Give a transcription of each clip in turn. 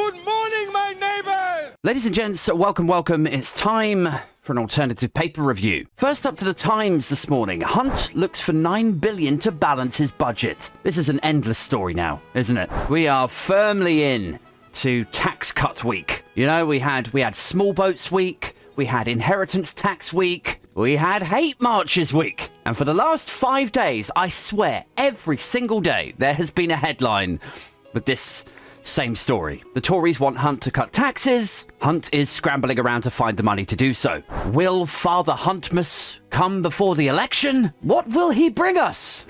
Good morning, my neighbors! Ladies and gents, welcome. It's time for an alternative paper review. First up to the Times this morning. Hunt looks for $9 billion to balance his budget. This is an endless story now, isn't it? We are firmly in to tax cut week. You know, we had small boats week, we had inheritance tax week, we had hate marches week. And for the last 5 days, I swear, every single day, there has been a headline with this same story. The Tories want Hunt to cut taxes. Hunt is scrambling around to find the money to do so. Will Father Huntmas come before the election? What will he bring us?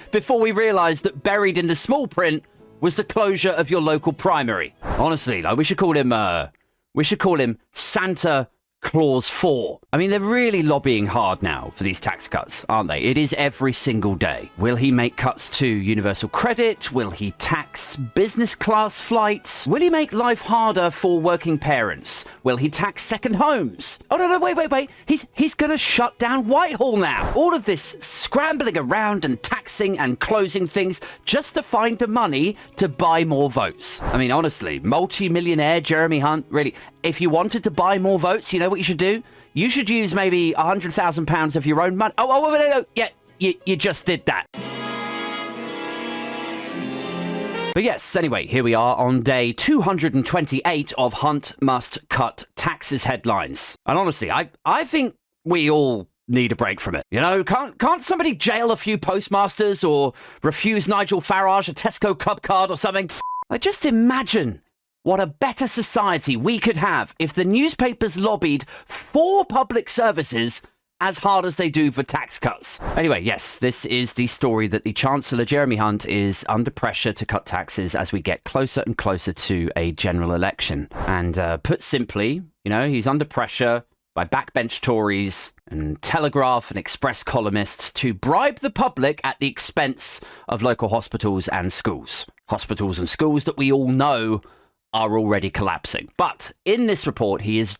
Before we realise that buried in the small print was the closure of your local primary. Honestly, like, we should call him Santa Clause 4. I mean, they're really lobbying hard now for these tax cuts, aren't they? It is every single day. Will he make cuts to universal credit? Will he tax business class flights? Will he make life harder for working parents? Will he tax second homes? Oh, no, wait. He's going to shut down Whitehall now. All of this scrambling around and taxing and closing things just to find the money to buy more votes. I mean, honestly, multi-millionaire Jeremy Hunt, really, if you wanted to buy more votes, you know what you should do? You should use maybe £100,000 of your own money. No. Yeah, you just did that. But yes, anyway, here we are on day 228 of Hunt Must Cut Taxes headlines. And honestly, I think we all need a break from it. You know, can't somebody jail a few postmasters or refuse Nigel Farage a Tesco club card or something? Like, just imagine what a better society we could have if the newspapers lobbied for public services as hard as they do for tax cuts. Anyway, yes, this is the story that the Chancellor, Jeremy Hunt, is under pressure to cut taxes as we get closer and closer to a general election. And put simply, you know, he's under pressure by backbench Tories and Telegraph and Express columnists to bribe the public at the expense of local hospitals and schools. Hospitals and schools that we all know are already collapsing. But in this report, he is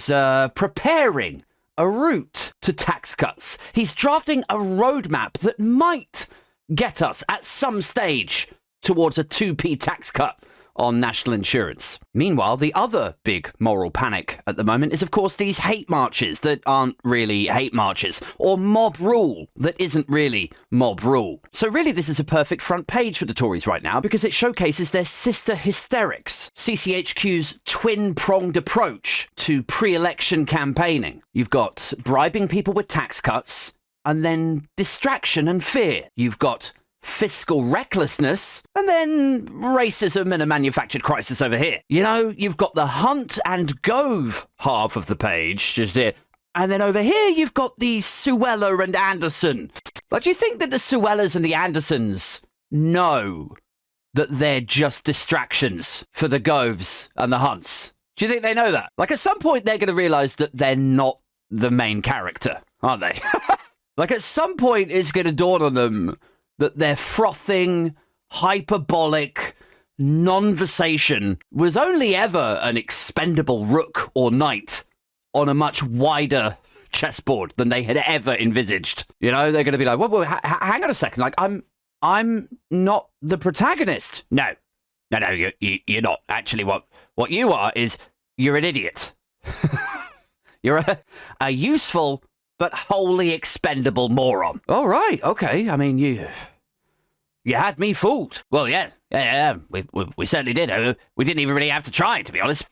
preparing a route to tax cuts. He's drafting a roadmap that might get us at some stage towards a 2p tax cut on national insurance. Meanwhile, the other big moral panic at the moment is, of course, these hate marches that aren't really hate marches, or mob rule that isn't really mob rule. So really, this is a perfect front page for the Tories right now because it showcases their sister hysterics, CCHQ's twin-pronged approach to pre-election campaigning. You've got bribing people with tax cuts, and then distraction and fear. You've got fiscal recklessness, and then racism and a manufactured crisis over here. You know, you've got the Hunt and Gove half of the page, just here. And then over here, you've got the Suella and Anderson. Like, do you think that the Suellas and the Andersons know that they're just distractions for the Goves and the Hunts? Do you think they know that? Like, at some point, they're going to realise that they're not the main character, aren't they? Like, at some point, it's going to dawn on them that their frothing, hyperbolic non-versation was only ever an expendable rook or knight on a much wider chessboard than they had ever envisaged. You know, they're going to be like, well, hang on a second. Like, I'm not the protagonist. No, you're not. Actually, what you are is you're an idiot. You're a useful but wholly expendable moron. All right, okay. I mean, you had me fooled. Well, yeah. We certainly did. We didn't even really have to try, to be honest,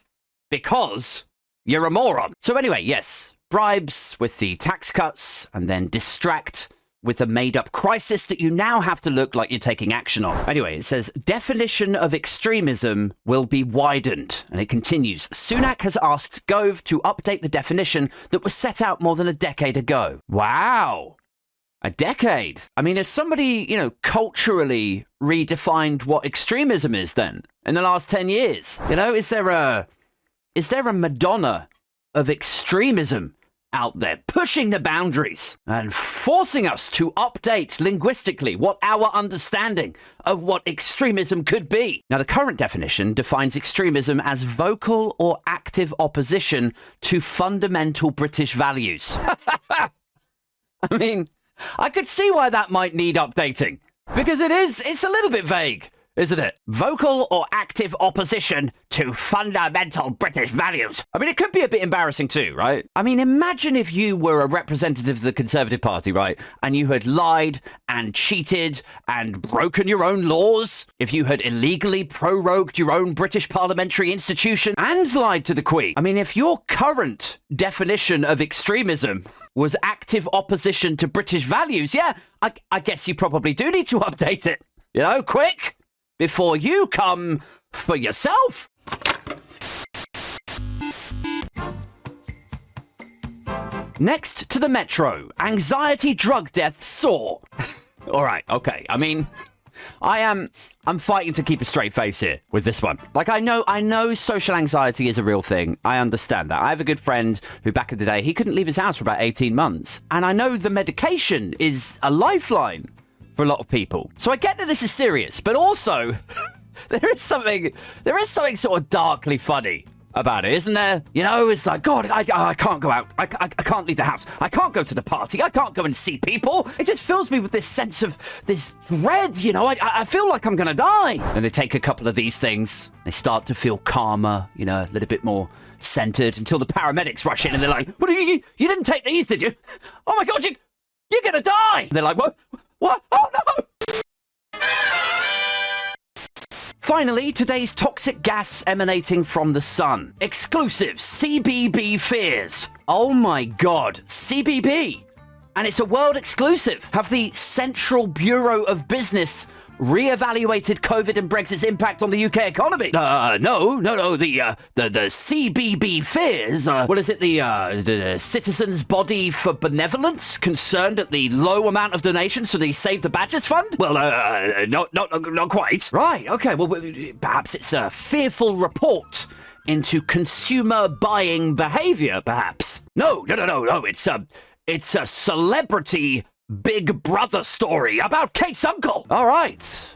because you're a moron. So anyway, yes, bribes with the tax cuts and then distract with a made-up crisis that you now have to look like you're taking action on. Anyway, it says, definition of extremism will be widened. And it continues, Sunak has asked Gove to update the definition that was set out more than a decade ago. Wow. A decade. I mean, has somebody, you know, culturally redefined what extremism is then in the last 10 years? You know, is there a Madonna of extremism out there pushing the boundaries and forcing us to update linguistically what our understanding of what extremism could be? Now, the current definition defines extremism as vocal or active opposition to fundamental British values. I mean, I could see why that might need updating, because it's a little bit vague. isn't it? Vocal or active opposition to fundamental British values. I mean, it could be a bit embarrassing too, right? I mean, imagine if you were a representative of the Conservative Party, right? And you had lied and cheated and broken your own laws. If you had illegally prorogued your own British parliamentary institution and lied to the Queen. I mean, if your current definition of extremism was active opposition to British values, yeah, I guess you probably do need to update it. You know, quick, before you come for yourself. Next to the Metro, anxiety drug deaths soar. All right, okay. I mean, I'm fighting to keep a straight face here with this one. Like, I know social anxiety is a real thing. I understand that. I have a good friend who back in the day, he couldn't leave his house for about 18 months. And I know the medication is a lifeline for a lot of people. So I get that this is serious, but also there is something sort of darkly funny about it, isn't there? You know, it's like, God, I can't go out. I can't leave the house. I can't go to the party. I can't go and see people. It just fills me with this sense of this dread, you know. I feel like I'm going to die. And they take a couple of these things. They start to feel calmer, you know, a little bit more centered until the paramedics rush in and they're like, what, you didn't take these, did you? Oh my God, you're going to die. And they're like, what? Oh no! Finally, today's toxic gas emanating from the sun. Exclusive CBB fears. Oh my God, CBB. And it's a world exclusive. Have the Central Bureau of Business re-evaluated COVID and Brexit's impact on the UK economy? No. The CBB fears. What is it? The Citizens Body for Benevolence, concerned at the low amount of donations for the Save the Badgers Fund? Well, not quite. Right. Okay. Well, perhaps it's a fearful report into consumer buying behaviour. Perhaps. No. It's a celebrity Big Brother story about Kate's uncle. All right.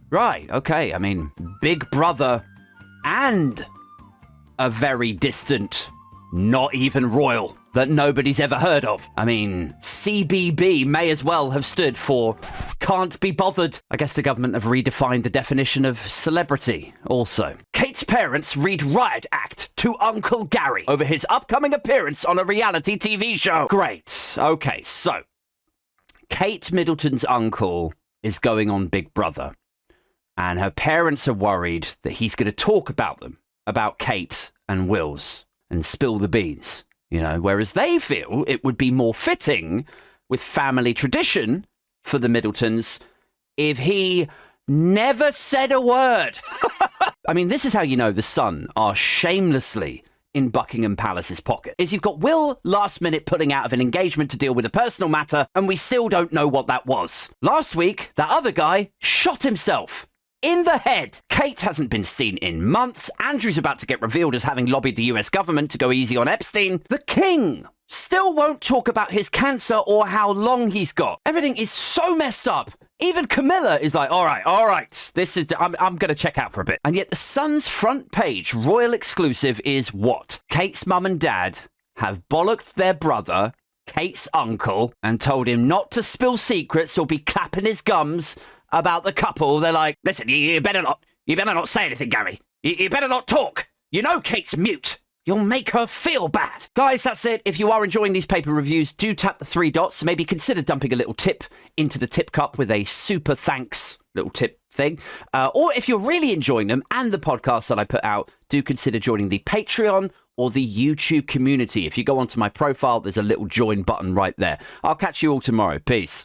Right. Okay. I mean, Big Brother and a very distant, not even royal, that nobody's ever heard of. I mean, CBB may as well have stood for can't be bothered. I guess the government have redefined the definition of celebrity also. Kate's parents read riot act to Uncle Gary over his upcoming appearance on a reality TV show. Great. Okay, so Kate Middleton's uncle is going on Big Brother, and her parents are worried that he's going to talk about them, about Kate and Wills, and spill the beans, you know, whereas they feel it would be more fitting with family tradition for the Middletons if he never said a word. I mean, this is how you know the Sun are shamelessly in Buckingham Palace's pocket, is you've got Will last minute pulling out of an engagement to deal with a personal matter, and we still don't know what that was. Last week, that other guy shot himself in the head. Kate hasn't been seen in months. Andrew's about to get revealed as having lobbied the US government to go easy on Epstein. The King still won't talk about his cancer or how long he's got. Everything is so messed up. Even Camilla is like, all right, this is, I'm going to check out for a bit. And yet the Sun's front page royal exclusive is what? Kate's mum and dad have bollocked their brother, Kate's uncle, and told him not to spill secrets or be clapping his gums about the couple. They're like, listen, you better not say anything, Gary. You better not talk. You know Kate's mute. You'll make her feel bad. Guys, that's it. If you are enjoying these paper reviews, do tap the 3 dots. Maybe consider dumping a little tip into the tip cup with a super thanks little tip thing. Or if you're really enjoying them and the podcast that I put out, do consider joining the Patreon or the YouTube community. If you go onto my profile, there's a little join button right there. I'll catch you all tomorrow. Peace.